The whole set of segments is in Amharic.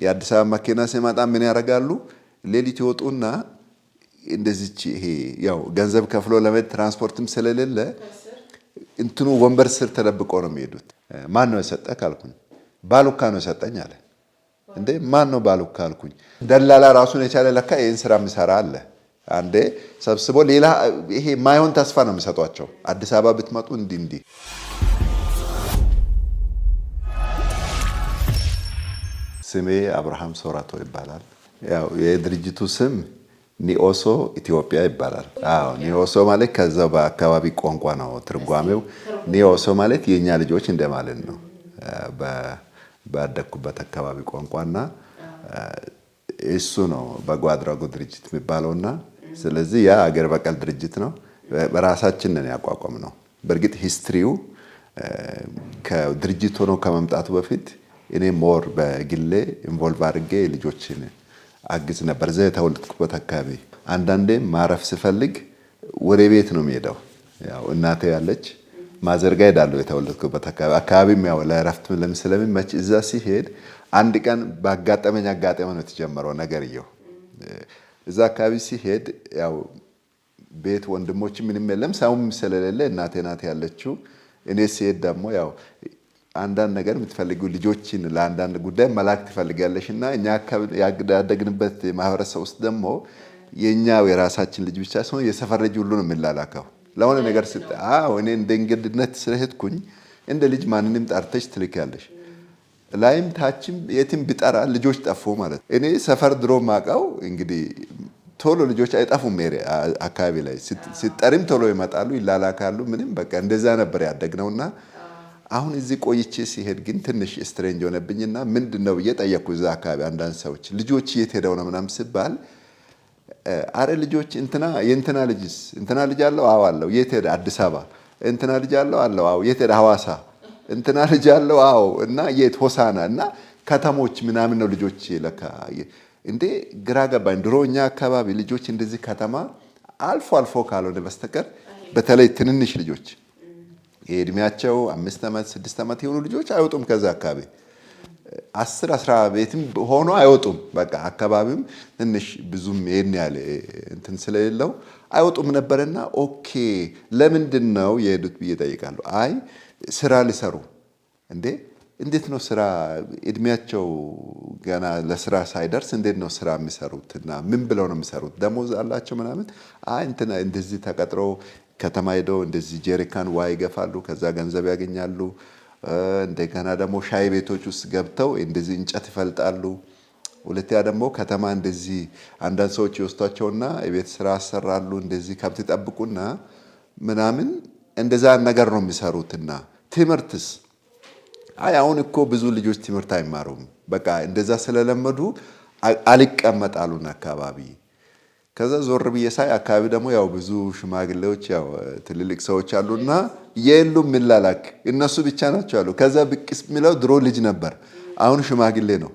የአዲስ አበባ መኪና ሲመጣ ምን ያደርጋሉ? ሌሊት ይወጡና እንደዚች ይሄ ያው ገንዘብ ከፍሎ ለመሄድ ትራንስፖርትም ስለሌለ እንትኑ ወንበር ስር ተደብቆ ነው የሚሄዱት። ማን ነው የሰጠ ካልኩኝ ባሉካ ነው የሰጠኝ አለ። እንዴ ማን ነው ባሉካ አልኩኝ። ደላላ ራሱን የቻለ ለካ ይሄን ስራ የሚሰራ አለ። አንዴ ሰብስቦ ሌላ ይሄ ማይሆን ተስፋ ነው የሚሰጧቸው። አዲስ አበባ ብትመጡ እንዲ ስሜ አብርሃም ሶራቶ ይባላል። ያው የድርጅቱ ስም ኒኦሶ ኢትዮጵያ ይባላል። አዎ ኒኦሶ ማለት ከዛው በአካባቢ ቋንቋ ነው ትርጓሜው። ኒኦሶ ማለት የኛ ልጆች እንደማለት ነው ባደኩበት አካባቢ ቋንቋና እሱ ነው በጎ አድራጎት ድርጅት የሚባለውና ስለዚህ ያ አገር በቀል ድርጅት ነው። በራሳችን ነን ያቋቋምነው። በእርግጥ ሂስትሪው ከድርጅት ሆኖ ከመምጣቱ በፊት እኔ ሞር በግሌ ኢንቮልቭ አድርጌ ልጆችን አግዝ ነበር። እዛ የተወለድኩበት አካባቢ አንዳንዴ ማረፍ ስፈልግ ወደ ቤት ነው የሚሄደው። ያው እናቴ ያለች ማዘርጋ ሄዳለሁ። የተወለድኩበት አካባቢም ያው ለእረፍት ስለሚመች እዛ ሲሄድ አንድ ቀን ባጋጠመኝ አጋጣሚ ነው የተጀመረው ነገርየው። እዛ አካባቢ ሲሄድ ያው ቤት ወንድሞች ምንም የለም ሰውም ስለሌለ እናቴ ናት ያለችው። እኔ ሲሄድ ደግሞ ያው አንዳንድ ነገር የምትፈልጉ ልጆችን ለአንዳንድ ጉዳይ መላክ ትፈልጋለሽና እኛ ያደግንበት ማህበረሰብ ውስጥ ደግሞ የኛው የራሳችን ልጅ ብቻ ሳይሆን የሰፈር ልጅ ሁሉ ነው የሚላላከው። ለሆነ ነገር እኔ እንደ እንግድነት ስለሄድኩኝ እንደ ልጅ ማንንም ጠርተሽ ትልኪያለሽ። ላይም ታችም የትም ቢጠራ ልጆች ጠፉ ማለት እኔ ሰፈር ድሮ ማውቀው እንግዲህ ቶሎ ልጆች አይጠፉም። አካባቢ ላይ ሲጠሪም ቶሎ ይመጣሉ ይላላካሉ። ምንም በቃ እንደዛ ነበር ያደግነውና አሁን እዚህ ቆይቼ ሲሄድ ግን ትንሽ ስትሬንጅ ሆነብኝና ምንድነው ብዬ ጠየቅኩ። እዛ አካባቢ አንዳንድ ሰዎች ልጆች የት ሄደው ነው ምናምን ሲባል አረ ልጆች የእንትና ልጅስ እንትና ልጅ አለው? አዎ አለው። የት ሄደ? አዲስ አበባ። እንትና ልጅ አለው? አለው። አዎ። የት ሄደ? ሐዋሳ። እንትና ልጅ አለው? አዎ። እና የት? ሆሳና እና ከተሞች ምናምን ነው ልጆች ለካ። እንዴ ግራ ገባኝ። ድሮ እኛ አካባቢ ልጆች እንደዚህ ከተማ አልፎ አልፎ ካልሆነ በስተቀር በተለይ ትንንሽ ልጆች የእድሜያቸው 5 ዓመት 6 ዓመት የሆኑ ልጆች አይወጡም ከዛ አካባቢ 10 ቤትም ሆኖ አይወጡም። በቃ አካባቢም ትንሽ ብዙም ይሄን ያለ እንትን ስለሌለው አይወጡም ነበርና ኦኬ ለምንድን ነው የሄዱት ብዬ ጠይቃለሁ። አይ ስራ ሊሰሩ። እንዴት ነው ስራ እድሜያቸው ገና ለስራ ሳይደርስ እንዴት ነው ስራ የሚሰሩትና ምን ብለው ነው የሚሰሩት? ደሞዝ አላቸው ምናምን? አይ እንደዚህ ተቀጥሮ ከተማ ሄደው እንደዚህ ጀሪካን ውሃ ይገፋሉ፣ ከዛ ገንዘብ ያገኛሉ። እንደገና ደግሞ ሻይ ቤቶች ውስጥ ገብተው እንደዚህ እንጨት ይፈልጣሉ። ሁለተኛ ደግሞ ከተማ እንደዚህ አንዳንድ ሰዎች ይወስቷቸውና የቤት ስራ ያሰራሉ። እንደዚህ ከብት ይጠብቁና ምናምን እንደዛ ነገር ነው የሚሰሩትና ትምህርትስ? አይ አሁን እኮ ብዙ ልጆች ትምህርት አይማሩም። በቃ እንደዛ ስለለመዱ አልቀመጣሉና አካባቢ። ከዛ ዞር ብዬ ሳይ አካባቢ ደግሞ ያው ብዙ ሽማግሌዎች ያው ትልልቅ ሰዎች አሉና የሉም ምላላክ እነሱ ብቻ ናቸው አሉ። ከዛ ብቅስ የሚለው ድሮ ልጅ ነበር፣ አሁን ሽማግሌ ነው።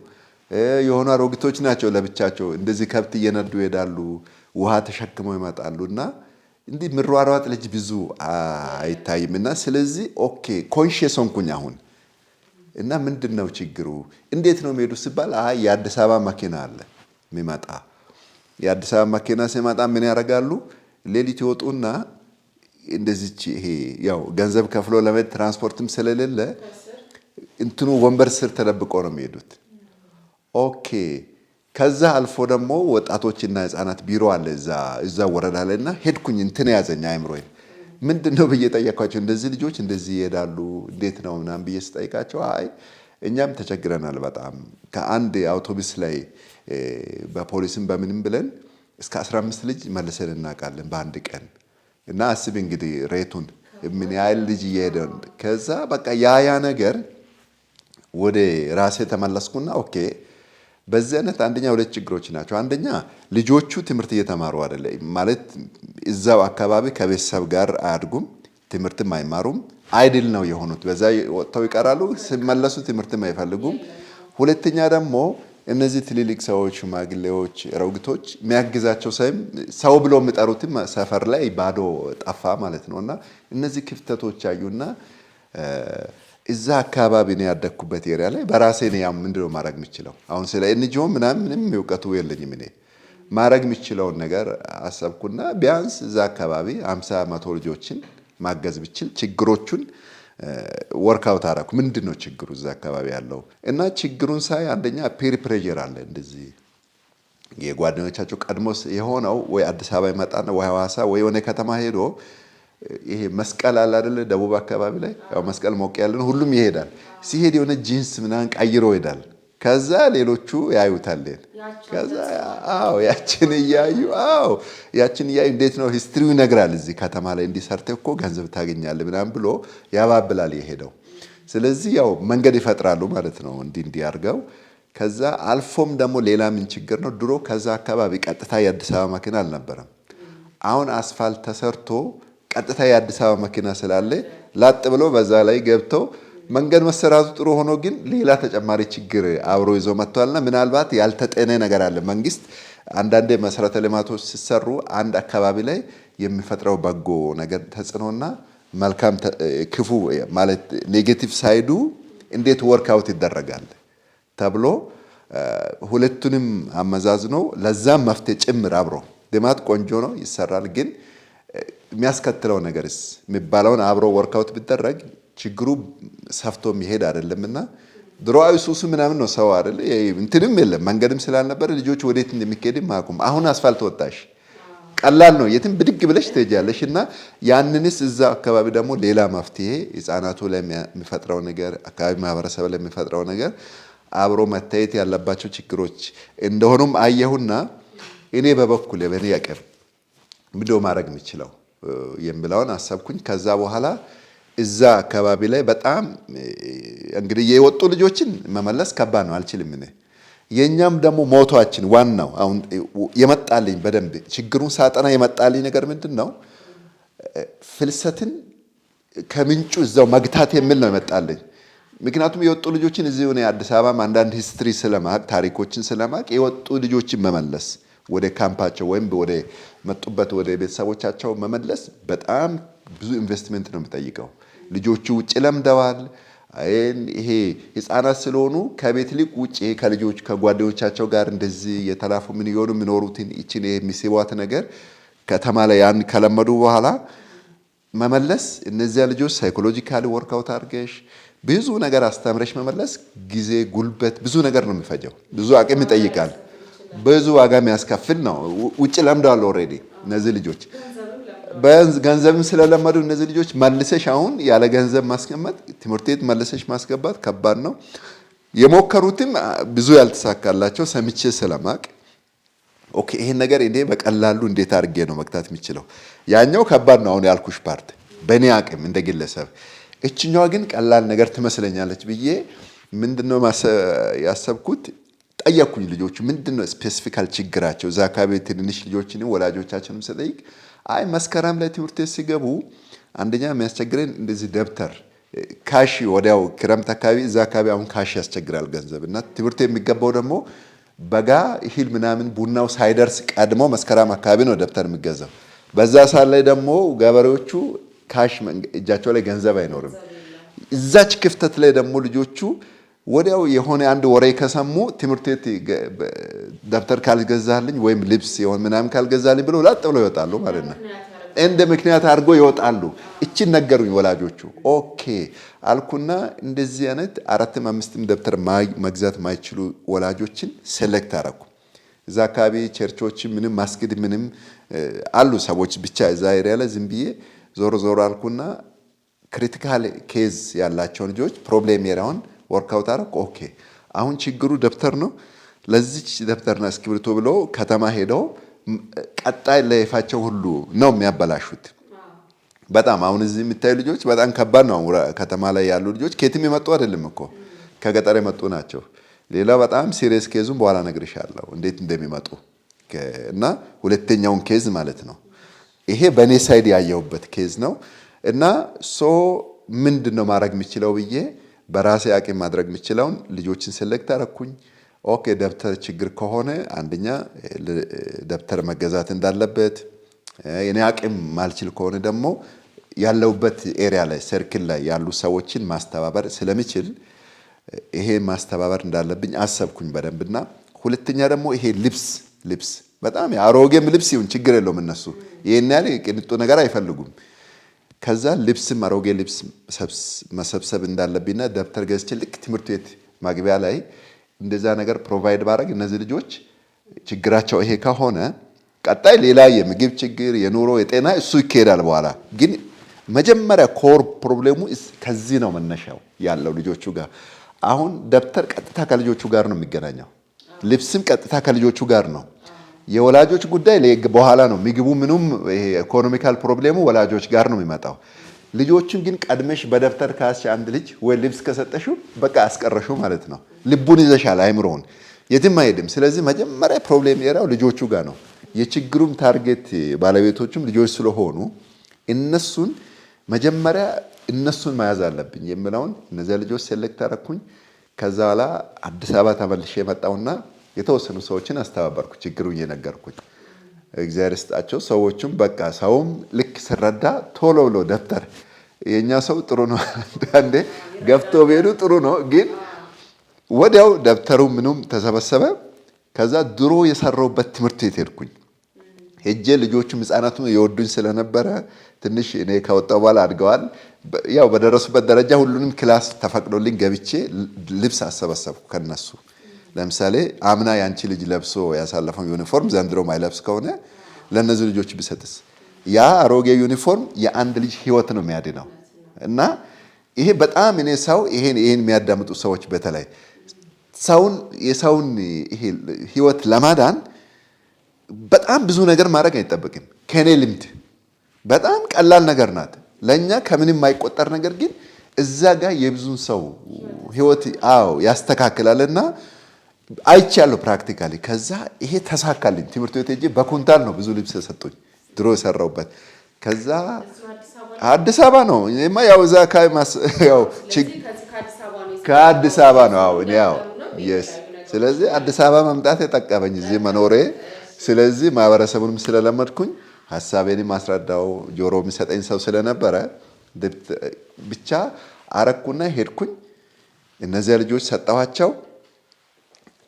የሆኑ አሮጊቶች ናቸው ለብቻቸው እንደዚህ ከብት እየነዱ ይሄዳሉ፣ ውሃ ተሸክመው ይመጣሉና እንዲህ ምሯሯጥ ልጅ ብዙ አይታይምና ስለዚህ ኦኬ ኮንሺየስ ሆንኩኝ አሁን። እና ምንድነው ችግሩ? እንዴት ነው የሚሄዱ ሲባል አይ የአዲስ አበባ መኪና አለ የሚመጣ። የአዲስ አበባ መኪና ሲመጣ ምን ያደርጋሉ? ሌሊት ይወጡና እንደዚች ይሄ ያው ገንዘብ ከፍሎ ለመሄድ ትራንስፖርትም ስለሌለ እንትኑ ወንበር ስር ተደብቆ ነው የሚሄዱት። ኦኬ ከዛ አልፎ ደግሞ ወጣቶችና ህፃናት ቢሮ አለ እዛ ወረዳ ላይና ሄድኩኝ። እንትን ያዘኝ አይምሮዬ። ምንድነው ብዬ ጠየኳቸው። እንደዚህ ልጆች እንደዚህ ይሄዳሉ እንዴት ነው ምናምን ብዬ ስጠይቃቸው አይ እኛም ተቸግረናል በጣም ከአንድ አውቶቡስ ላይ በፖሊስም በምንም ብለን እስከ 15 ልጅ መልሰን እናውቃለን በአንድ ቀን። እና አስብ እንግዲህ ሬቱን ምን ያህል ልጅ እየሄደ። ከዛ በቃ ያ ነገር ወደ ራሴ ተመለስኩና ኦኬ በዚህ አይነት አንደኛ ሁለት ችግሮች ናቸው። አንደኛ ልጆቹ ትምህርት እየተማሩ አይደለም ማለት እዛው አካባቢ ከቤተሰብ ጋር አያድጉም፣ ትምህርትም አይማሩም፣ አይድል ነው የሆኑት። በዛ ወጥተው ይቀራሉ፣ ሲመለሱ ትምህርትም አይፈልጉም። ሁለተኛ ደግሞ እነዚህ ትልልቅ ሰዎች ሽማግሌዎች አሮጊቶች የሚያግዛቸው ሰው ብሎ የሚጠሩትም ሰፈር ላይ ባዶ ጠፋ ማለት ነውና እነዚህ ክፍተቶች አዩና እዛ አካባቢ ነው ያደግኩበት ኤሪያ ላይ በራሴ ነው ያም ምንድነው ማድረግ የምችለው አሁን ስለ ኤንጂኦ ምንም እውቀቱ የለኝም እኔ ማድረግ የምችለውን ነገር አሰብኩና ቢያንስ እዛ አካባቢ 50 100 ልጆችን ማገዝ ብችል ችግሮቹን ወርክአውት አደረኩ ምንድነው ችግሩ እዛ አካባቢ ያለው እና ችግሩን ሳይ አንደኛ ፔር ፕሬዠር አለ እንደዚህ የጓደኞቻቸው ቀድሞስ የሆነው ወይ አዲስ አበባ ይመጣና ወይ ሐዋሳ ወይ የሆነ ከተማ ሄዶ ይሄ መስቀል አለ አይደል ደቡብ አካባቢ ላይ ያው መስቀል ሞቅ ያለን ሁሉም ይሄዳል ሲሄድ የሆነ ጂንስ ምናን ቀይሮ ይሄዳል ከዛ ሌሎቹ ያዩታል ከዛ ያችን ያዩ እንዴት ነው ሂስትሪው ይነግራል እዚህ ከተማ ላይ እንዲሰርተ እኮ ገንዘብ ታገኛለህ ምናምን ብሎ ያባብላል የሄደው ስለዚህ ያው መንገድ ይፈጥራሉ ማለት ነው እንዲህ አድርገው ከዛ አልፎም ደግሞ ሌላ ምን ችግር ነው ድሮ ከዛ አካባቢ ቀጥታ የአዲስ አበባ መኪና አልነበረም አሁን አስፋልት ተሰርቶ ቀጥታ የአዲስ አበባ መኪና ስላለ ላጥ ብሎ በዛ ላይ ገብተው መንገድ መሰራቱ ጥሩ ሆኖ ግን ሌላ ተጨማሪ ችግር አብሮ ይዞ መጥቷልና ምናልባት ያልተጠነ ነገር አለ መንግስት አንዳንዴ መሰረተ ልማቶች ሲሰሩ አንድ አካባቢ ላይ የሚፈጥረው በጎ ነገር ተጽኖና መልካም ክፉ ማለት ኔጌቲቭ ሳይዱ እንዴት ወርክ አውት ይደረጋል ተብሎ ሁለቱንም አመዛዝኖ ለዛም መፍትሄ ጭምር አብሮ ልማት ቆንጆ ነው ይሰራል ግን የሚያስከትለው ነገርስ የሚባለውን አብሮ ወርክ አውት ቢደረግ ችግሩ ሰፍቶ የሚሄድ አይደለምና ድሮአዊ ሱሱ ምናምን ነው ሰው አይደል እንትንም የለም መንገድም ስላልነበር ልጆች ወዴት እንደሚሄድ ማቁም አሁን አስፋልት ወጣሽ ቀላል ነው የትም ብድግ ብለሽ ትሄጃለሽና ያንንስ እዛ አካባቢ ደግሞ ሌላ መፍትሄ ህፃናቱ ላይ የሚፈጥረው ነገር አካባቢ ማህበረሰብ ላይ የሚፈጥረው ነገር አብሮ መታየት ያለባቸው ችግሮች እንደሆኑም አየሁና እኔ በበኩሌ በኔ ያቀም ምንድነው ማድረግ የምችለው የምብላውን አሰብኩኝ ከዛ በኋላ እዛ አካባቢ ላይ በጣም እንግዲህ የወጡ ልጆችን መመለስ ከባድ ነው አልችልም እኔ የኛም ደግሞ ሞቷችን ዋናው አሁን የመጣልኝ በደንብ ችግሩን ሳጠና የመጣልኝ ነገር ምንድነው ፍልሰትን ከምንጩ እዛው መግታት የሚል ነው የመጣልኝ ምክንያቱም የወጡ ልጆችን እዚሁ ነው አዲስ አበባ አንዳንድ ሂስትሪ ስለማቅ ታሪኮችን ስለማቅ የወጡ ልጆችን መመለስ ወደ ካምፓቸው ወይም ወደ መጡበት ወደ ቤተሰቦቻቸው መመለስ በጣም ብዙ ኢንቨስትመንት ነው የሚጠይቀው ልጆቹ ውጭ ለምደዋል ይሄ ህፃናት ስለሆኑ ከቤት ልቅ ውጭ ከልጆች ከጓደኞቻቸው ጋር እንደዚህ የተላፉ ምን ይሆኑ ምኖሩትን እቺን የሚስቧት ነገር ከተማ ላይ ያን ከለመዱ በኋላ መመለስ እነዚያ ልጆች ሳይኮሎጂካሊ ወርክ አውት አድርገሽ ብዙ ነገር አስተምረሽ መመለስ ጊዜ ጉልበት ብዙ ነገር ነው የሚፈጀው ብዙ አቅም ይጠይቃል ብዙ ዋጋ የሚያስከፍል ነው ውጭ ለምደዋል ኦሬዲ እነዚህ ልጆች ገንዘብም ስለለመዱ እነዚህ ልጆች መልሰሽ አሁን ያለ ገንዘብ ማስቀመጥ ትምህርት ቤት መልሰሽ ማስገባት ከባድ ነው የሞከሩትም ብዙ ያልተሳካላቸው ሰምቼ ስለማቅ ኦኬ ይሄን ነገር እንዴ በቀላሉ እንዴት አድርጌ ነው መክታት የሚችለው ያኛው ከባድ ነው አሁን ያልኩሽ ፓርት በኔ አቅም እንደግለሰብ እቺኛዋ ግን ቀላል ነገር ትመስለኛለች ብዬ ምንድነው ያሰብኩት ጠየቁኝ ልጆቹ ምንድነው ስፔሲፊካል ችግራቸው እዛ አካባቢ ትንሽ ልጆችን ወላጆቻችንም ስለይክ አይ መስከረም ላይ ትምህርት ሲገቡ አንደኛ የሚያስቸግረን እንደዚህ ደብተር ካሽ ወዲያው ክረምት አካባቢ እዛ አካባቢ አሁን ካሽ ያስቸግራል ገንዘብና ትምህርት የሚገባው ደግሞ በጋ እህል ምናምን ቡናው ሳይደርስ ቀድሞ መስከረም አካባቢ ነው ደብተር የሚገዛው በዛ ሰዓት ላይ ደግሞ ገበሬዎቹ ካሽ እጃቸው ላይ ገንዘብ አይኖርም እዛች ክፍተት ላይ ደግሞ ልጆቹ ወዲያው የሆነ አንድ ወሬ ከሰሙ ትምህርት ቤት ደብተር ካልገዛልኝ ወይም ልብስ የሆነ ምናምን ካልገዛልኝ ብለው ላጥ ብለው ይወጣሉ ማለት ነው እንደ ምክንያት አድርጎ ይወጣሉ እቺን ነገሩኝ ወላጆቹ ኦኬ አልኩና እንደዚህ አይነት 4-5 ደብተር መግዛት ማይችሉ ወላጆችን ሴሌክት አደረኩ እዛ አካባቢ ቸርቾች ምንም ማስገድ ምንም አሉ ሰዎች ብቻ እዛ ኤሪያ ላይ ዝም ብዬ ዞር አልኩና ክሪቲካል ኬዝ ያላቸው ልጆች ፕሮብሌም ኤሪያውን ወርክ አውት አደረኩ ኦኬ አሁን ችግሩ ደብተር ነው ለዚች ደብተርና እስክሪብቶ ብሎ ከተማ ሄደው ቀጣይ ላይፋቸው ሁሉ ነው የሚያበላሹት በጣም አሁን እዚህ የምታዩ ልጆች በጣም ከባድ ነው ከተማ ላይ ያሉ ልጆች ከየትም የመጡ አይደለም እኮ ከገጠር የመጡ ናቸው ሌላ በጣም ሲሪየስ ኬዙን በኋላ ነግርሻለሁ እንዴት እንደሚመጡ እና ሁለተኛውን ኬዝ ማለት ነው ይሄ በኔ ሳይድ ያየሁበት ኬዝ ነው እና ምንድነው ማድረግ የምችለው ብዬ በራሴ አቅም ማድረግ የምችለውን ልጆችን ሴሌክት አደረኩኝ ኦኬ ደብተር ችግር ከሆነ አንደኛ ደብተር መገዛት እንዳለበት የኔ አቅም ማልችል ከሆነ ደግሞ ያለውበት ኤሪያ ላይ ሰርክል ላይ ያሉ ሰዎችን ማስተባበር ስለሚችል ይሄ ማስተባበር እንዳለብኝ አሰብኩኝ በደንብና ሁለተኛ ደግሞ ይሄ ልብስ በጣም አሮጌም ልብስ ይሁን ችግር የለውም እነሱ ይሄን ያለ ቅንጡ ነገር አይፈልጉም ከዛ ልብስም አሮጌ ልብስ መሰብሰብ እንዳለብኝና ደብተር ገዝቼ ልክ ትምህርት ቤት ማግቢያ ላይ እንደዛ ነገር ፕሮቫይድ ባረግ እነዚህ ልጆች ችግራቸው ይሄ ከሆነ ቀጣይ ሌላ የምግብ ችግር የኑሮ የጤና እሱ ይከዳል በኋላ ግን መጀመሪያ ኮር ፕሮብሌሙ ከዚህ ነው መነሻው ያለው ልጆቹ ጋር አሁን ደብተር ቀጥታ ከልጆቹ ጋር ነው የሚገናኘው ልብስም ቀጥታ ከልጆቹ ጋር ነው የወላጆች ጉዳይ በኋላ ነው ምግቡ ምኑም ይሄ ኢኮኖሚካል ፕሮብሌሙ ወላጆች ጋር ነው የሚመጣው ልጆቹን ግን ቀድመሽ በደብተር ካስሽ አንድ ልጅ ወይ ልብስ ከሰጠሽው በቃ አስቀረሽው ማለት ነው ልቡን ይዘሻል አይምሮውን የትም አይሄድም ስለዚህ መጀመሪያ ፕሮብሌም ኤራው ልጆቹ ጋር ነው የችግሩም ታርጌት ባለቤቶቹም ልጆች ስለሆኑ እነሱን መጀመሪያ እነሱን መያዝ አለብኝ የሚለውን እነዚያ ልጆች ሴሌክት አረኩኝ ከዛ በኋላ አዲስ አበባ ተመልሼ መጣውና የተወሰኑ ሰዎችን አስተባበርኩ ችግሩን እየነገርኩኝ እግዚአብሔር ይስጣቸው ሰዎቹም በቃ ሰውም ልክ ሲረዳ ቶሎ ብሎ ደብተር የኛ ሰው ጥሩ ነው አንዴ ገፍቶ ቢሄዱ ጥሩ ነው ግን ወዲያው ደብተሩ ምኑም ተሰበሰበ ከዛ ድሮ የሰራውበት ትምህርት ቤት ሄድኩኝ ሄጄ ልጆቹም ህፃናቱም የወዱኝ ስለነበረ ትንሽ እኔ ከወጣው በኋላ አድገዋል ያው በደረሱበት ደረጃ ሁሉንም ክላስ ተፈቅዶልኝ ገብቼ ልብስ አሰበሰብኩ ከነሱ ለምሳሌ አምና ያንቺ ልጅ ለብሶ ያሳለፈው ዩኒፎርም ዘንድሮ ማይለብስ ከሆነ ለነዚህ ልጆች ቢሰጥስ ያ አሮጌ ዩኒፎርም የአንድ ልጅ ህይወት ነው የሚያድነው እና ይሄ በጣም እኔ ሰው ይሄን የሚያዳምጡ ሰዎች በተለይ የሰውን ይሄ ህይወት ለማዳን በጣም ብዙ ነገር ማድረግ አይጠበቅም ከኔ ልምድ በጣም ቀላል ነገር ናት ለኛ ከምንም የማይቆጠር ነገር ግን እዛ ጋር የብዙን ሰው ህይወት ያስተካክላልና አይቻለሁ ፕራክቲካሊ ከዛ ይሄ ተሳካልኝ ትምህርት ቤት ሄጄ በኩንታል ነው ብዙ ልብስ ሰጡኝ ድሮ የሰራውበት ከዛ አዲስ አበባ ነው እኔማ ያው እዛ ያው ከአዲስ አበባ ነው እኔ yes ስለዚህ አዲስ አበባ መምጣት የጠቀመኝ እዚህ መኖሬ ስለዚህ ማህበረሰቡንም ስለለመድኩኝ ሐሳቤንም ማስረዳው ጆሮ የሚሰጠኝ ሰው ስለነበረ ብቻ አረኩና ሄድኩኝ እነዚያ ልጆች ሰጣዋቸው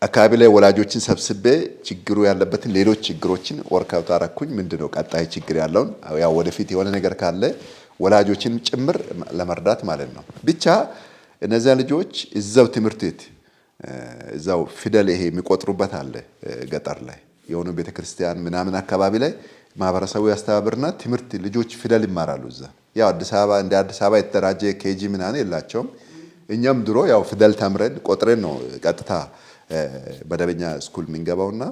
አካባቢ ላይ ወላጆችን ሰብስቤ ችግሩ ያለበትን ሌሎች ችግሮችን ወርካውት አረኩኝ ምንድነው ቀጣይ ችግር ያለውን ያው ወደፊት የሆነ ነገር ካለ ወላጆችን ጭምር ለመርዳት ማለት ነው ብቻ እነዚያ ልጆች እዛው ትምህርት ቤት እዛው ፊደል ይሄ የሚቆጥሩበት አለ ገጠር ላይ የሆነ ቤተክርስቲያን ምናምን አካባቢ ላይ ማህበረሰቡ ያስተባብርና ትምህርት ልጆች ፊደል ይማራሉ እዛ ያው አዲስ አበባ የተደራጀ ኬጂ ምናምን የላቸውም እኛም ድሮ ያው ፊደል ተምረን ቆጥረን ነው ቀጥታ በደበኛ ስኩል ምንገባውና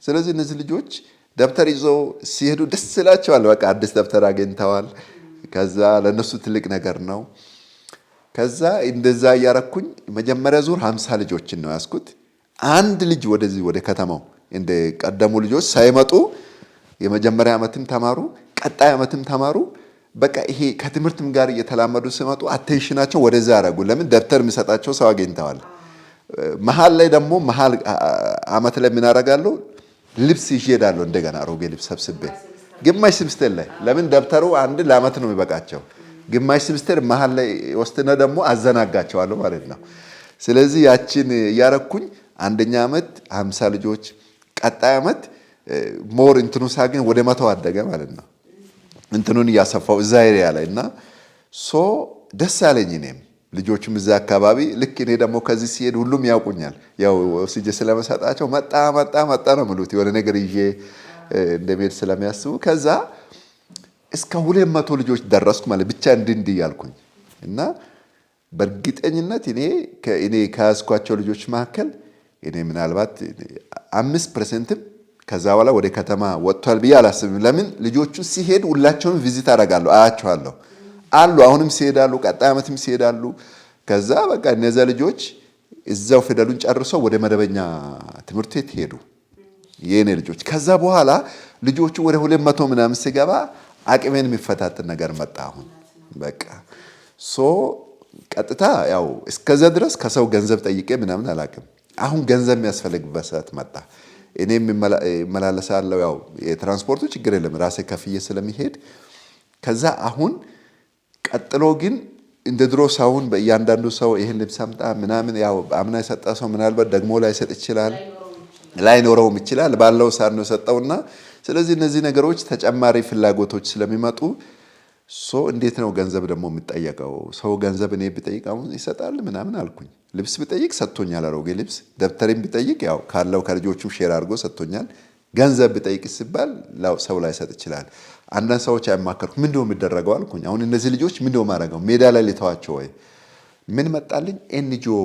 ስለዚህ እነዚህ ልጆች ደብተር ይዘው ሲሄዱ ደስ ይላቸዋል በቃ አዲስ ደብተር አገኝተዋል ከዛ ለነሱ ትልቅ ነገር ነው ከዛ እንደዛ ያረኩኝ መጀመሪያ ዙር 50 ልጆችን ነው ያስኩት አንድ ልጅ ወደ ከተማው እንደ ቀደሙ ልጆች ሳይመጡ የመጀመሪያ ዓመትም ተማሩ ቀጣይ ዓመትም ተማሩ በቃ ይሄ ከትምህርትም ጋር እየተላመዱ ሲመጡ አቴንሽናቸው ወደዛ ያረጉ ለምን ደብተር የሚሰጣቸው ሰው አገኝተዋል መሃል ላይ ደግሞ መሃል ዓመት ላይ ምን አደርጋለሁ ልብስ ይሄዳለሁ እንደገና አሮጌ ልብስ ሰብስቤ ግማሽ ሴምስተር ላይ ለምን ደብተሩ አንድ ለዓመት ነው የሚበቃቸው ግማሽ ሴምስተር መሃል ላይ ወስደና ደግሞ አዘናጋቸዋለሁ ማለት ነው ስለዚህ ያቺን ያረኩኝ አንደኛ ዓመት 50 ልጆች ቀጣይ ዓመት ሞር እንትኑ ሳገኝ ወደ 100 አደገ ማለት ነው እንትኑን ያሰፋው እዛ ኤሪያ ላይና ደስ አለኝ እኔም ልጆቹም እዛ አካባቢ ልክ እኔ ደግሞ ከዚህ ሲሄድ ሁሉም ያውቁኛል ያው ሲጀ ስለመሰጣቸው መጣ ነው ምሉት የሆነ ነገር ይዤ እንደሚሄድ ስለሚያስቡ ከዛ እስከ 200 ልጆች ደረስኩ ማለት ብቻ እንድንድ ያልኩኝ እና በእርግጠኝነት እኔ ከያዝኳቸው ልጆች መካከል እኔ ምናልባት 5% ከዛ በኋላ ወደ ከተማ ወጥቷል ብዬ አላስብም ለምን ልጆቹ ሲሄድ ሁላቸውም ቪዚት አደርጋለሁ አያቸዋለሁ አሉ አሁንም ሲሄዳሉ ቀጣይ ዓመትም ሲሄዳሉ ከዛ በቃ እነዚያ ልጆች እዛው ፊደሉን ጨርሰው ወደ መደበኛ ትምህርት ቤት ሄዱ የኔ ልጆች ከዛ በኋላ ልጆቹ ወደ 200 ምናምን ሲገባ አቅሜን የሚፈታተን ነገር መጣ አሁን በቃ ቀጥታ ያው እስከዛ ድረስ ከሰው ገንዘብ ጠይቄ ምናምን አላቅም አሁን ገንዘብ የሚያስፈልግበት ሰዓት መጣ እኔም መላለሳለሁ ያው የትራንስፖርቱ ችግር የለም ራሴ ከፍዬ ስለሚሄድ ከዛ አሁን ቀጥሎ ግን እንደ ድሮ ሰውን በእያንዳንዱ ሰው ይሄን ልብስ አምጣ ምናምን ያው አምና የሰጠ ሰው ምናልባት ደግሞ ላይሰጥ ይችላል፣ ላይኖረውም ይችላል። ባለው ሳር ነው የሰጠውና ስለዚህ እነዚህ ነገሮች ተጨማሪ ፍላጎቶች ስለሚመጡ እንዴት ነው ገንዘብ ደግሞ የሚጠየቀው? ሰው ገንዘብ እኔ ብጠይቅ አሁን ይሰጣል ምናምን አልኩኝ። ልብስ ብጠይቅ ሰጥቶኛል፣ አሮጌ ልብስ። ደብተሬን ብጠይቅ ያው ካለው ከልጆቹም ሼር አድርጎ ሰጥቶኛል። ገንዘብ ብጠይቅ ሲባል ሰው ላይ ሰጥ ይችላል። አንዳንድ ሰዎች አይማከርኩ ምንድነው የሚደረገው አልኩኝ። አሁን እነዚህ ልጆች ምንድነው ማድረገው? ሜዳ ላይ ሊተዋቸው ወይ? ምን መጣልኝ? ኤንጂኦ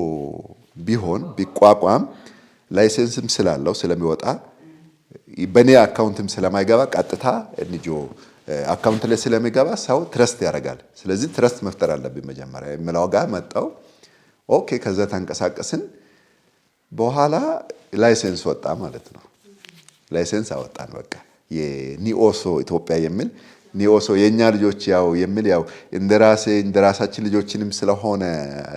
ቢሆን ቢቋቋም ላይሰንስም ስላለው ስለሚወጣ በኔ አካውንትም ስለማይገባ ቀጥታ ኤንጂኦ አካውንት ላይ ስለሚገባ ሰው ትረስት ያደርጋል። ስለዚህ ትረስት መፍጠር አለብኝ መጀመሪያ የምላው ጋር መጣው። ኦኬ ከዛ ተንቀሳቀስን። በኋላ ላይሰንስ ወጣ ማለት ነው። ላይሰንስ አወጣን። በቃ የኒኦሶ ኢትዮጵያ የሚል ኒኦሶ የኛ ልጆች ያው የሚል ያው እንደራሳችን ልጆችንም ስለሆነ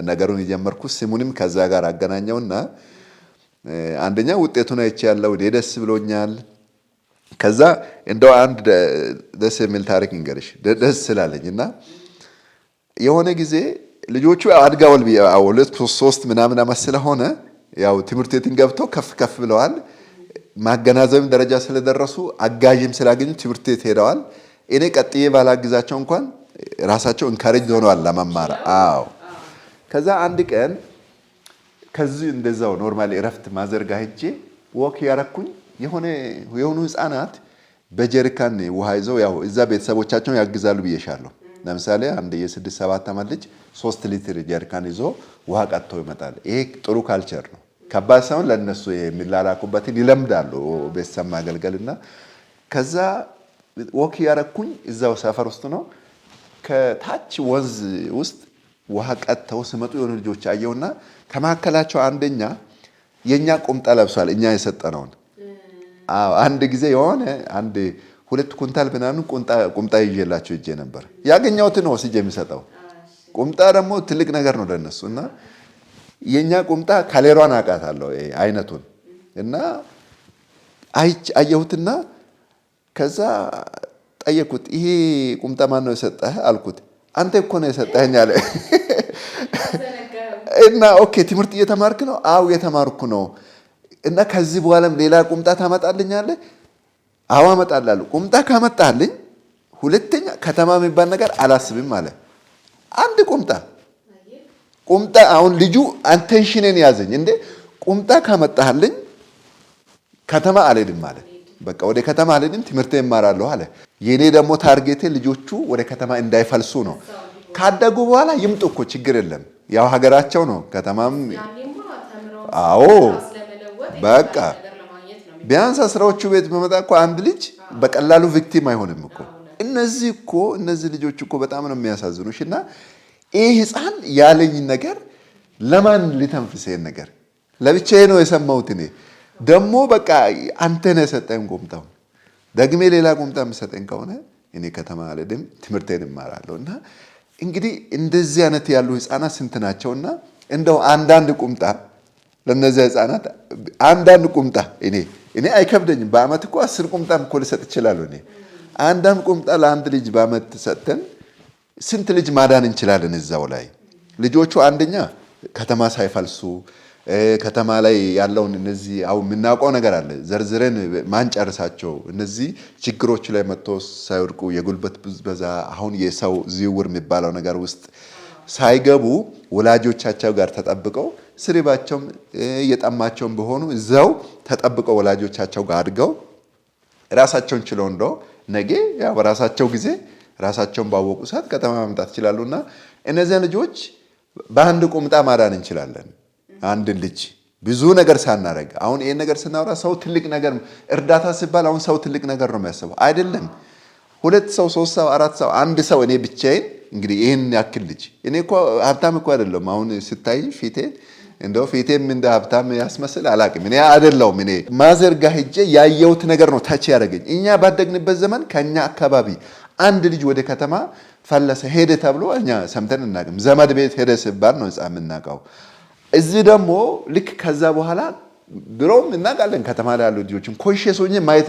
ነገሩን የጀመርኩት ስሙንም ከዛ ጋር አገናኘውና አንደኛ ውጤቱን አይቼ ያለው ደስ ብሎኛል። ከዛ እንደው አንድ ደስ የሚል ታሪክ እንገርሽ ደስ ስላለኝና የሆነ ጊዜ ልጆቹ አድጋውል ሁለት ሶስት ምናምን አመት ስለሆነ ያው ትምህርት ቤትን ገብተው ከፍ ብለዋል። ማገናዘብም ደረጃ ስለደረሱ አጋዥም ስላገኙ ትምህርት ቤት ሄደዋል። እኔ ቀጥዬ ባላግዛቸው እንኳን ራሳቸው ኢንካሬጅ ሆነዋል ለመማር። አዎ ከዛ አንድ ቀን ከዚህ እንደዛው ኖርማሊ እረፍት ማዘርጋ ሄጄ ወክ ያረኩኝ የሆኑ ህፃናት በጀሪካን ውሃ ይዘው ያው እዛ ቤተሰቦቻቸውን ያግዛሉ ብዬሻለሁ። ለምሳሌ አንድ የ6-7 ዓመት ልጅ 3 ሊትር ጀሪካን ይዞ ውሃ ቀጥቶ ይመጣል። ይሄ ጥሩ ካልቸር ነው። ከባድ ሳይሆን ለነሱ የሚላላኩበትን ይለምዳሉ ቤተሰብ ማገልገልና ከዛ ወክ ያረኩኝ እዛው ሰፈር ውስጥ ነው። ከታች ወንዝ ውስጥ ውሃ ቀጥተው ሲመጡ የሆኑ ልጆች አየውና ከመካከላቸው አንደኛ የኛ ቁምጣ ለብሷል እኛ የሰጠነውን። አንድ ጊዜ የሆነ 2 ኩንታል ምናምን ቁምጣ ይዤላቸው እጄ ነበር። ያገኘሁትን ነው ወስጄ የሚሰጠው። ቁምጣ ደግሞ ትልቅ ነገር ነው ለነሱና የኛ ቁምጣ ካሌሯን አውቃታለሁ አይነቱን እና አየሁትና ከዛ ጠየቁት ይሄ ቁምጣ ማን ነው የሰጠህ አልኩት። አንተ እኮ ነው የሰጠኸኝ አለ። እና ኦኬ ትምህርት እየተማርክ ነው? አው እየተማርኩ ነው። እና ከዚህ በኋላም ሌላ ቁምጣ ታመጣልኛለህ? አዎ አመጣላለሁ። ቁምጣ ካመጣልኝ ሁለተኛ ከተማ የሚባል ነገር አላስብም አለ። አንድ ቁምጣ አሁን ልጁ አቴንሽንን ያዘኝ። እንደ ቁምጣ ካመጣልኝ ከተማ አልሄድም አለ። በቃ ወደ ከተማ አልሄድም ትምህርት እማራለሁ አለ። የኔ ደግሞ ታርጌቴ ልጆቹ ወደ ከተማ እንዳይፈልሱ ነው። ካደጉ በኋላ ይምጡ እኮ ችግር የለም። ያው ሀገራቸው ነው ከተማም። አዎ በቃ ቢያንስ አስራዎቹ ቤት በመጣ እኮ አንድ ልጅ በቀላሉ ቪክቲም አይሆንም እኮ። እነዚህ ልጆች እኮ በጣም ነው የሚያሳዝኑሽ። እና ይህ ህፃን ያለኝ ነገር ለማን ሊተንፍስ? ነገር ለብቻዬ ነው የሰማሁት። እኔ ደግሞ በቃ አንተ ነህ የሰጠኝ ቁምጣውን፣ ደግሜ ሌላ ቁምጣ የምሰጠኝ ከሆነ እኔ ከተማ አልሄድም ትምህርቴን እማራለሁ። እና እንግዲህ እንደዚህ አይነት ያሉ ህፃናት ስንት ናቸውና እንደው አንዳንድ ቁምጣ ለነዚህ ህፃናት አንዳንድ ቁምጣ እኔ አይከብደኝም። በአመት እኮ 10 ቁምጣም እኮ ልሰጥ እችላለሁ። እኔ አንዳንድ ቁምጣ ለአንድ ልጅ በአመት ሰጥተን ስንት ልጅ ማዳን እንችላለን? እዛው ላይ ልጆቹ አንደኛ ከተማ ሳይፈልሱ ከተማ ላይ ያለውን እነዚህ አሁን የምናውቀው ነገር አለ ዘርዝረን ማንጨርሳቸው እነዚህ ችግሮች ላይ መጥቶ ሳይወድቁ የጉልበት ብዝበዛ አሁን የሰው ዝውውር የሚባለው ነገር ውስጥ ሳይገቡ ወላጆቻቸው ጋር ተጠብቀው ስሪባቸውም የጠማቸውም በሆኑ እዛው ተጠብቀው ወላጆቻቸው ጋር አድገው ራሳቸውን ችለው እንደው ነገ ያው በራሳቸው ጊዜ ራሳቸውን ባወቁ ሰዓት ከተማ ማምጣት ይችላሉና እነዚህ ልጆች በአንድ ቁምጣ ማዳን እንችላለን። አንድ ልጅ ብዙ ነገር ሳናረግ አሁን ይሄን ነገር ስናወራ ሰው ትልቅ ነገር እርዳታ ሲባል አሁን ሰው ትልቅ ነገር ነው የሚያስበው አይደለም። 2 ሰው 3 ሰው 4 ሰው አንድ ሰው እኔ ብቻዬን እንግዲህ ይሄን ያክል ልጅ እኔ እኮ ሀብታም እኮ አይደለም። አሁን ስታይ ፊቴን እንደው ፊቴም እንደ ሀብታም ያስመስል አላቅም። እኔ አይደለሁም። እኔ ማዘርጋ ሄጄ ያየሁት ነገር ነው ታች ያደረገኝ። እኛ ባደግንበት ዘመን ከኛ አካባቢ አንድ ልጅ ወደ ከተማ ፈለሰ ሄደ ተብሎ እኛ ሰምተን እናቅም። ዘመድ ቤት ሄደ ሲባል ነው ህፃን የምናውቀው። እዚህ ደግሞ ልክ ከዛ በኋላ ድሮም እናውቃለን ከተማ ላይ ያሉ ልጆችን ኮንሺየስ ሆኜ ማየት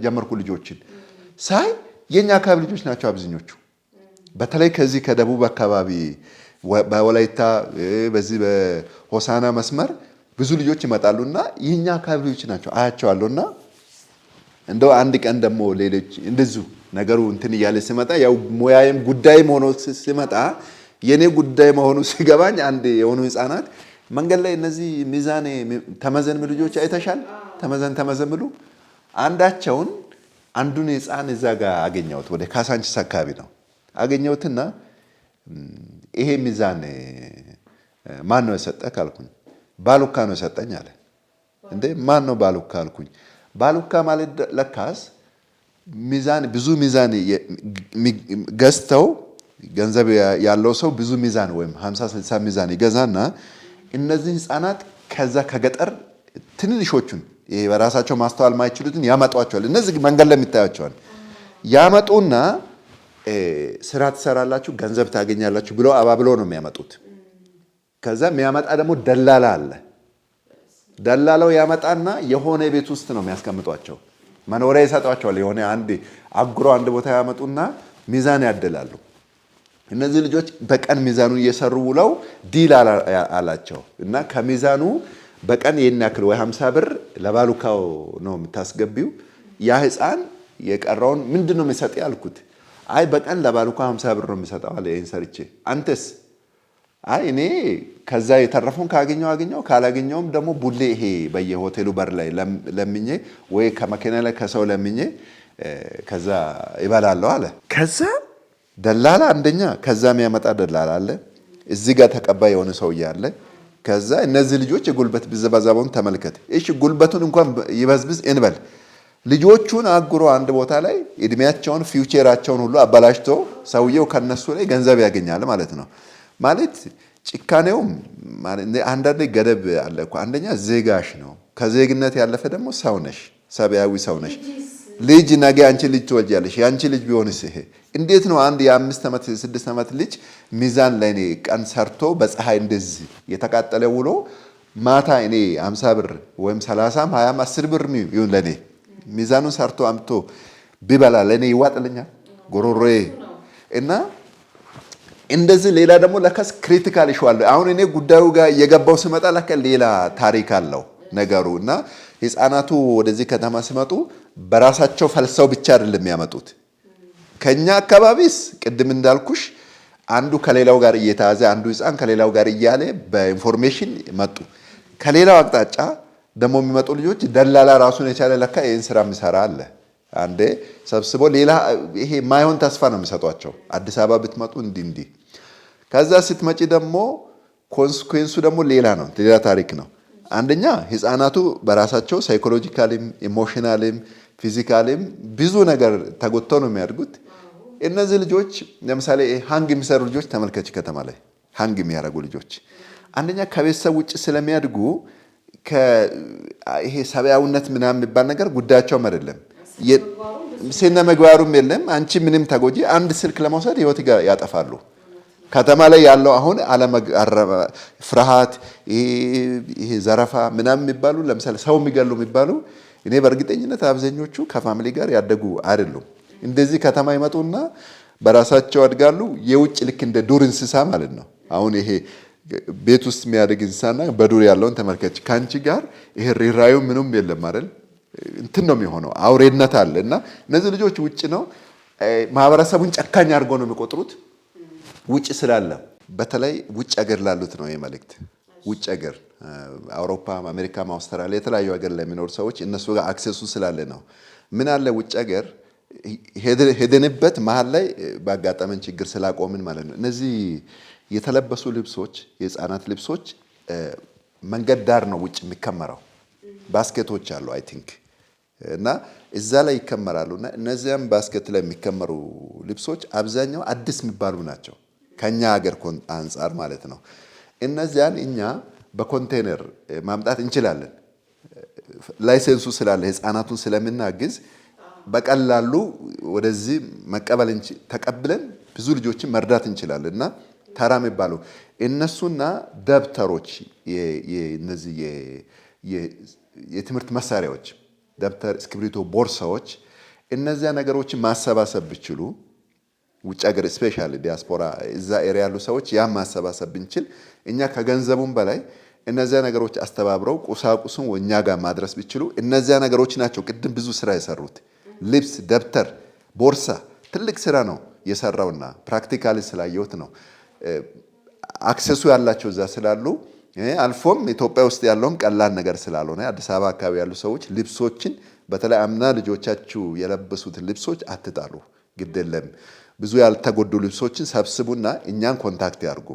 ጀመርኩ። ልጆችን ሳይ የኛ አካባቢ ልጆች ናቸው አብዛኞቹ። በተለይ ከዚህ ከደቡብ አካባቢ በወላይታ በዚህ በሆሳና መስመር ብዙ ልጆች ይመጣሉና ይህኛ አካባቢዎች ናቸው አያቸዋለሁና እንደው አንድ ቀን ደግሞ ሌሎች እንደዚሁ ነገሩ እንትን እያለ ሲመጣ ያው ሙያዬም ጉዳይም ሆኖ ሲመጣ የኔ ጉዳይ መሆኑ ሲገባኝ አንድ የሆኑ ህፃናት መንገድ ላይ እነዚህ ሚዛን ተመዘን ልጆች አይተሻል ተመዘን ብሉ አንዳቸውን አንዱን ህፃን እዛ ጋር አገኘሁት ወደ ካሳንቺስ አካባቢ ነው አገኘሁትና ይሄ ሚዛን ማን ነው የሰጠህ ካልኩኝ ባሉካ ነው የሰጠኝ አለ እንዴ ማን ነው ባሉካ አልኩኝ ባሉካ ማለት ለካስ ሚዛን ብዙ ሚዛን ገዝተው ገንዘብ ያለው ሰው ብዙ ሚዛን ወይም 50 60 ሚዛን ይገዛና እነዚህ ህፃናት ከዛ ከገጠር ትንንሾቹን ይሄ በራሳቸው ማስተዋል ማይችሉትን ያመጣቸዋል እነዚህ መንገድ ላይ የሚታያቸዋል ያመጡና ስራ ትሰራላችሁ ገንዘብ ታገኛላችሁ ብለው አባብለው ነው የሚያመጡት ከዛ የሚያመጣ ደግሞ ደላላ አለ ደላላው ያመጣና የሆነ ቤት ውስጥ ነው የሚያስቀምጧቸው መኖሪያ ይሰጧቸዋል የሆነ አንድ ቦታ ያመጡና ሚዛን ያደላሉ እነዚህ ልጆች በቀን ሚዛኑን እየሰሩ ውለው ዲል አላቸው እና ከሚዛኑ በቀን የና ያክል ወይ 50 ብር ለባሉካው ነው የምታስገቢው ያ ህፃን የቀረውን ምንድነው የሚሰጥ ያልኩት አይ በቀን ለባሉካ 50 ብር ነው የሚሰጠው አለ ይሄን ሰርቼ አንተስ አይ እኔ ከዛ የተረፈውን ካገኘው ካላገኘውም ደግሞ ቡሌ ይሄ በየሆቴሉ በር ላይ ለምኜ ወይ ከመኪና ላይ ከሰው ለምኜ ከዛ ይበላለሁ አለ ከዛ ደላላ አንደኛ ከዛ የሚያመጣ ደላላ አለ እዚህ ጋር ተቀባይ የሆነ ሰው ያለ ከዛ እነዚህ ልጆች የጉልበት ብዘባዛቡን ተመልከት እሺ ጉልበቱን እንኳን ይበዝብዝ እንበል ልጆቹን አጉሮ አንድ ቦታ ላይ እድሜያቸውን ፊውቸራቸውን ሁሉ አባላሽቶ ሰውየው ከነሱ ላይ ገንዘብ ያገኛል ማለት ነው ማለት ጭካኔውም አንዳንዴ ገደብ አለ እኮ አንደኛ ዜጋሽ ነው ከዜግነት ያለፈ ደግሞ ሰውነሽ ሰብያዊ ሰውነሽ ልጅ ነገ አንቺ ልጅ ትወልጃለሽ ያንቺ ልጅ ቢሆንስ ይሄ እንዴት ነው አንድ የ5 ዓመት 6 ዓመት ልጅ ሚዛን ላይ ነው ቀን ሰርቶ በፀሐይ እንደዚህ የተቃጠለ ውሎ ማታ እኔ 50 ብር ወይም 30 20 10 ብር ይሁን ለኔ ሚዛኑን ሰርቶ አምጥቶ ቢበላ ለኔ ይዋጥልኛል ጎሮሮዬ እና እንደዚህ ሌላ ደግሞ ለካስ ክሪቲካል ይሻል አሁን እኔ ጉዳዩ ጋር እየገባው ስመጣ ለካ ሌላ ታሪክ አለው ነገሩ እና ህፃናቱ ወደዚህ ከተማ ሲመጡ በራሳቸው ፈልሰው ብቻ አይደለም የሚያመጡት ከኛ አካባቢስ ቅድም እንዳልኩሽ አንዱ ከሌላው ጋር እየተያዘ አንዱ ህፃን ከሌላው ጋር እያለ በኢንፎርሜሽን መጡ ከሌላው አቅጣጫ ደግሞ የሚመጡ ልጆች ደላላ ራሱን የቻለ ለካ ይሄን ስራ የሚሰራ አለ አንዴ ሰብስቦ ሌላ ይሄ ማይሆን ተስፋ ነው የሚሰጧቸው አዲስ አበባ ብትመጡ እንዲ ከዛ ስትመጪ ደግሞ ኮንሲኩዌንሱ ደግሞ ሌላ ነው ሌላ ታሪክ ነው አንደኛ ህፃናቱ በራሳቸው ሳይኮሎጂካሊም ኢሞሽናሊም ፊዚካሊም ብዙ ነገር ተጎተው ነው የሚያድጉት እነዚህ ልጆች ለምሳሌ ሃንግ የሚሰሩ ልጆች ተመልከች ከተማ ላይ ሃንግ የሚያደርጉ ልጆች አንደኛ ከቤተሰብ ውጭ ስለሚያድጉ ይሄ ሰብያውነት ምናምን የሚባል ነገር ጉዳያቸው አይደለም ስነ ምግባሩም የለም አንቺ ምንም ተጎጂ አንድ ስልክ ለመውሰድ ህይወት ያጠፋሉ ከተማ ላይ ያለው አሁን ፍርሃት ይሄ ዘረፋ ምናምን የሚባሉ ለምሳሌ ሰው የሚገሉ የሚባሉ እኔ በእርግጠኝነት አብዛኞቹ ከፋሚሊ ጋር ያደጉ አይደሉም እንደዚህ ከተማ ይመጡና በራሳቸው አድጋሉ የውጭ ልክ እንደ ዱር እንስሳ ማለት ነው አሁን ይሄ ቤት ውስጥ የሚያድግ እንስሳና በዱር ያለውን ተመልከች ካንቺ ጋር ይሄ ሪራዩ ምንም የለም አይደል እንትን ነው የሚሆነው አውሬነት አለና እነዚህ ልጆች ውጭ ነው ማህበረሰቡን ጨካኝ አድርጎ ነው የሚቆጥሩት ውጭ ስላለ በተለይ ውጭ ሀገር ላሉት ነው የመልእክት ውጭ ሀገር አውሮፓ አሜሪካ አውስትራሊያ የተለያዩ ሀገር ላይ የሚኖሩ ሰዎች እነሱ ጋር አክሰሱ ስላለ ነው ምን አለ ውጭ ሀገር ሄደንበት መሃል ላይ ባጋጠመን ችግር ስላቆምን ማለት ነው እነዚህ የተለበሱ ልብሶች የህፃናት ልብሶች መንገድ ዳር ነው ውጭ የሚከመረው ባስኬቶች አሉ አይ ቲንክ እና እዛ ላይ ይከመራሉና እነዚያም ባስኬት ላይ የሚከመሩ ልብሶች አብዛኛው አዲስ የሚባሉ ናቸው ከኛ ሀገር አንፃር ማለት ነው እነዚያን እኛ በኮንቴነር ማምጣት እንችላለን ላይሰንሱ ስላለ ህፃናቱን ስለምናግዝ በቀላሉ ወደዚህ መቀበል ተቀብለን ብዙ ልጆችን መርዳት እንችላለንና ተራ የሚባሉ እነሱና ደብተሮች የነዚህ የትምህርት መሳሪያዎች ደብተር እስክሪብቶ ቦርሳዎች እነዚያ ነገሮችን ማሰባሰብ ብችሉ ውጭ ሀገር ስፔሻሊ ዲያስፖራ እዛ ኤሪያ ያሉ ሰዎች ያ ማሰባሰብ ብንችል እኛ ከገንዘቡም በላይ እነዚያ ነገሮች አስተባብረው ቁሳቁሱን እኛ ጋር ማድረስ ቢችሉ እነዚያ ነገሮች ናቸው ቅድም ብዙ ስራ የሰሩት ልብስ፣ ደብተር፣ ቦርሳ ትልቅ ስራ ነው የሰራውና ፕራክቲካሊ ስላየሁት ነው። አክሰሱ ያላቸው እዛ ስላሉ አልፎም ኢትዮጵያ ውስጥ ያለውም ቀላል ነገር ስላልሆነ አዲስ አበባ አካባቢ ያሉ ሰዎች ልብሶችን በተለይ አምና ልጆቻችሁ የለበሱት ልብሶች አትጣሉ፣ ግድ የለም ብዙ ያልተጎዱ ልብሶችን ሰብስቡና እኛን ኮንታክት ያርጉ።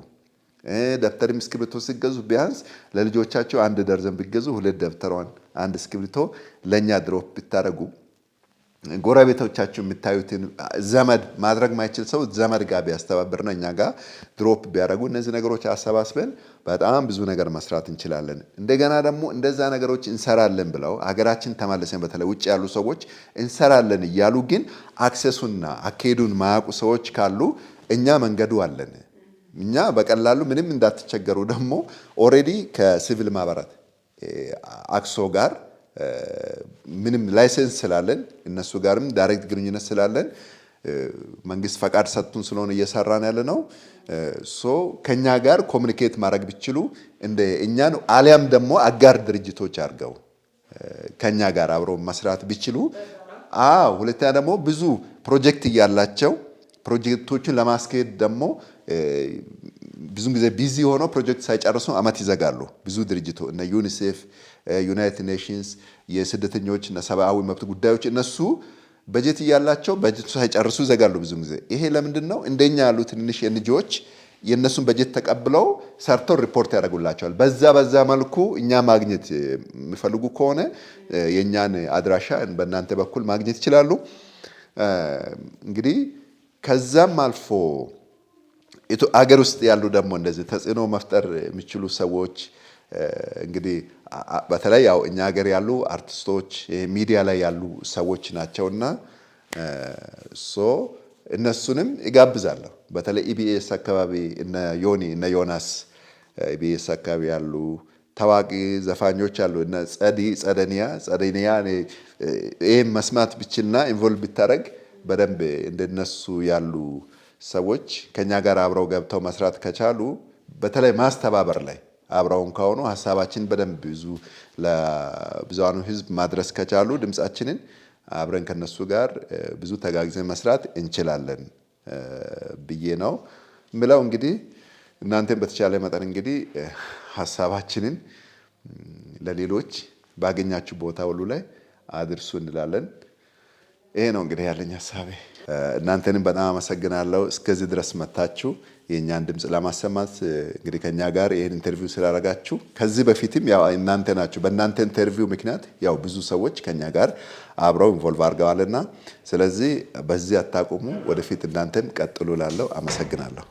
ደብተርም እስክሪብቶ ሲገዙ ቢያንስ ለልጆቻቸው 1 ደርዘን ቢገዙ 2 ደብተሯን 1 እስክሪብቶ ለኛ ድሮፕ ብታረጉ ጎረቤቶቻችሁ የምታዩትን ዘመድ ማድረግ ማይችል ሰው ዘመድ ጋር ቢያስተባብርና እኛ ጋር ድሮፕ ቢያደርጉ እነዚህ ነገሮች አሰባስበን በጣም ብዙ ነገር መስራት እንችላለን። እንደገና ደግሞ እንደዛ ነገሮች እንሰራለን ብለው ሀገራችን ተመልሰን በተለይ ውጭ ያሉ ሰዎች እንሰራለን እያሉ ግን አክሰሱና አካሄዱን ማያውቁ ሰዎች ካሉ እኛ መንገዱ አለን። እኛ በቀላሉ ምንም እንዳትቸገሩ ደግሞ ኦሬዲ ከሲቪል ማህበራት አክሶ ጋር ምንም ላይሰንስ ስላለን እነሱ ጋርም ዳይሬክት ግንኙነት ስላለን መንግስት ፈቃድ ሰጥቱን ስለሆነ እየሰራን ያለ ነው። ከኛ ጋር ኮሙኒኬት ማድረግ ቢችሉ እንደ እኛን አሊያም ደግሞ አጋር ድርጅቶች አድርገው ከኛ ጋር አብረው መስራት ቢችሉ ሁለተኛ ደግሞ ብዙ ፕሮጀክት እያላቸው ፕሮጀክቶችን ለማስኬድ ደግሞ ብዙ ጊዜ ቢዚ ሆኖ ፕሮጀክት ሳይጨርሱ አመት ይዘጋሉ። ብዙ ድርጅቶች እነ ዩኒሴፍ፣ ዩናይትድ ኔሽንስ፣ የስደተኞች እና ሰብአዊ መብት ጉዳዮች እነሱ በጀት እያላቸው በጀቱ ሳይጨርሱ ይዘጋሉ ብዙ ጊዜ። ይሄ ለምንድን ነው? እንደኛ ያሉ ትንሽ ኤንጂኦዎች የነሱን በጀት ተቀብለው ሰርተው ሪፖርት ያደርጉላቸዋል። በዛ መልኩ እኛ ማግኘት የሚፈልጉ ከሆነ የኛን አድራሻ በእናንተ በኩል ማግኘት ይችላሉ። እንግዲህ ከዛም አልፎ አገር ውስጥ ያሉ ደግሞ እንደዚህ ተጽዕኖ መፍጠር የሚችሉ ሰዎች እንግዲህ በተለይ ያው እኛ ሀገር ያሉ አርቲስቶች ሚዲያ ላይ ያሉ ሰዎች ናቸውና እነሱንም ይጋብዛለሁ። በተለይ ኢቢኤስ አካባቢ እነ ዮኒ እነ ዮናስ ኢቢኤስ አካባቢ ያሉ ታዋቂ ዘፋኞች አሉ። እነ ጸደኒያ ይሄን መስማት ብችልና ኢንቮልቭ ቢታረግ በደንብ እንደነሱ ያሉ ሰዎች ከኛ ጋር አብረው ገብተው መስራት ከቻሉ በተለይ ማስተባበር ላይ አብረውን ከሆኑ ሐሳባችን በደንብ ብዙ ለብዙሃኑ ህዝብ ማድረስ ከቻሉ ድምጻችንን አብረን ከነሱ ጋር ብዙ ተጋግዘን መስራት እንችላለን ብዬ ነው ምለው። እንግዲህ እናንተም በተቻለ መጠን እንግዲህ ሐሳባችንን ለሌሎች ባገኛችሁ ቦታ ሁሉ ላይ አድርሱ እንላለን። ይሄ ነው እንግዲህ ያለኝ ሐሳቤ። እናንተንም በጣም አመሰግናለሁ እስከዚህ ድረስ መታችሁ የኛን ድምጽ ለማሰማት እንግዲህ ከኛ ጋር ይሄን ኢንተርቪው ስላደረጋችሁ። ከዚህ በፊትም ያው እናንተ ናችሁ በእናንተ ኢንተርቪው ምክንያት ያው ብዙ ሰዎች ከኛ ጋር አብረው ኢንቮልቭ አድርገዋልና ስለዚህ በዚህ አታቆሙ፣ ወደፊት እናንተም ቀጥሉ እላለሁ። አመሰግናለሁ።